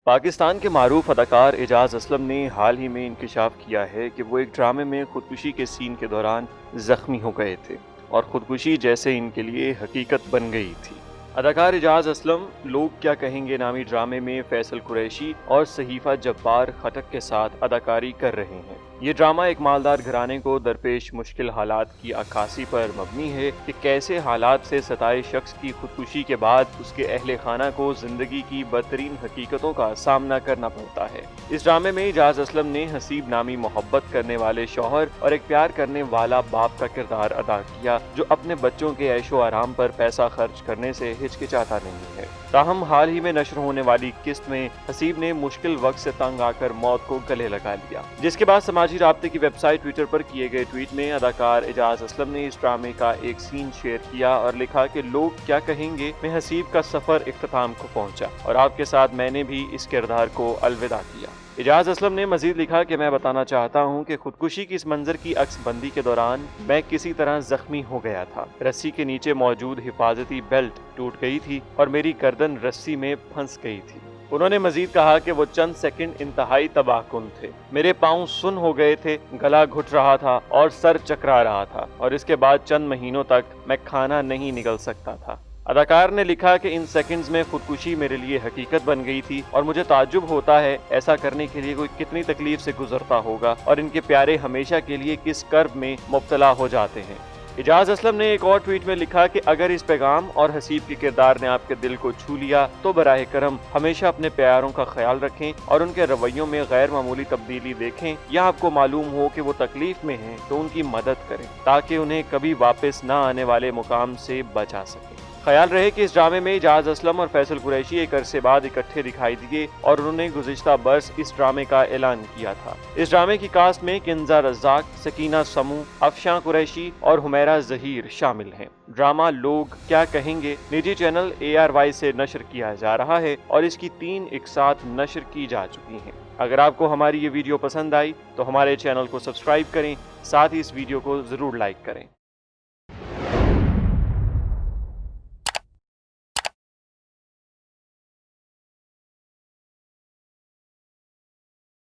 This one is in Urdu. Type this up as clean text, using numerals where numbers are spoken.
پاکستان کے معروف اداکار اعجاز اسلم نے حال ہی میں انکشاف کیا ہے کہ وہ ایک ڈرامے میں خودکشی کے سین کے دوران زخمی ہو گئے تھے اور خودکشی جیسے ان کے لیے حقیقت بن گئی تھی۔ اداکار اعجاز اسلم لوگ کیا کہیں گے نامی ڈرامے میں فیصل قریشی اور صحیفہ جبار خٹک کے ساتھ اداکاری کر رہے ہیں۔ یہ ڈرامہ ایک مالدار گھرانے کو درپیش مشکل حالات کی عکاسی پر مبنی ہے کہ کیسے حالات سے ستائے شخص کی خودکشی کے بعد اس کے اہل خانہ کو زندگی کی بدترین حقیقتوں کا سامنا کرنا پڑتا ہے۔ اس ڈرامے میں اعجاز اسلم نے حسیب نامی محبت کرنے والے شوہر اور ایک پیار کرنے والا باپ کا کردار ادا کیا جو اپنے بچوں کے عیش و آرام پر پیسہ خرچ کرنے سے ہچکچاتا نہیں ہے۔ تاہم حال ہی میں نشر ہونے والی قسط میں حسیب نے مشکل وقت سے تنگ آ کر موت کو گلے لگا لیا، جس کے بعد سماجی رابطے کی ویب سائٹ ٹویٹر پر کیے گئے ٹویٹ میں اداکار اعجاز اسلم نے اس ڈرامے کا ایک سین شیئر کیا اور لکھا کہ لوگ کیا کہیں گے میں حسیب کا سفر اختتام کو پہنچا اور آپ کے ساتھ میں نے بھی اس کردار کو الوداع کیا۔ اعجاز اسلم نے مزید لکھا کہ میں بتانا چاہتا ہوں کہ خودکشی کی اس منظر کی عکس بندی کے دوران میں کسی طرح زخمی ہو گیا تھا۔ رسی کے نیچے موجود حفاظتی بیلٹ ٹوٹ گئی تھی اور میری گردن رسی میں پھنس گئی تھی۔ انہوں نے مزید کہا کہ وہ چند سیکنڈ انتہائی تباہ کن تھے، میرے پاؤں سن ہو گئے تھے، گلا گھٹ رہا تھا اور سر چکرا رہا تھا اور اس کے بعد چند مہینوں تک میں کھانا نہیں نگل سکتا تھا۔ اداکار نے لکھا کہ ان سیکنڈز میں خودکشی میرے لیے حقیقت بن گئی تھی اور مجھے تعجب ہوتا ہے ایسا کرنے کے لیے کوئی کتنی تکلیف سے گزرتا ہوگا اور ان کے پیارے ہمیشہ کے لیے کس کرب میں مبتلا ہو جاتے ہیں۔ اعجاز اسلم نے ایک اور ٹویٹ میں لکھا کہ اگر اس پیغام اور حسیب کے کردار نے آپ کے دل کو چھو لیا تو براہ کرم ہمیشہ اپنے پیاروں کا خیال رکھیں اور ان کے رویوں میں غیر معمولی تبدیلی دیکھیں یا آپ کو معلوم ہو کہ وہ تکلیف میں ہیں تو ان کی مدد کریں تاکہ انہیں کبھی واپس نہ آنے والے مقام سے بچا سکیں۔ خیال رہے کہ اس ڈرامے میں اعجاز اسلم اور فیصل قریشی ایک عرصے بعد اکٹھے دکھائی دیے اور انہوں نے گزشتہ برس اس ڈرامے کا اعلان کیا تھا۔ اس ڈرامے کی کاسٹ میں کنزہ رزاق، سکینہ سمو، افشاں قریشی اور حمیرہ ظہیر شامل ہیں۔ ڈرامہ لوگ کیا کہیں گے نجی چینل ARY سے نشر کیا جا رہا ہے اور اس کی 3 اقساط نشر کی جا چکی ہیں۔ اگر آپ کو ہماری یہ ویڈیو پسند آئی تو ہمارے چینل کو سبسکرائب کریں، ساتھ ہی اس ویڈیو کو ضرور لائک کریں۔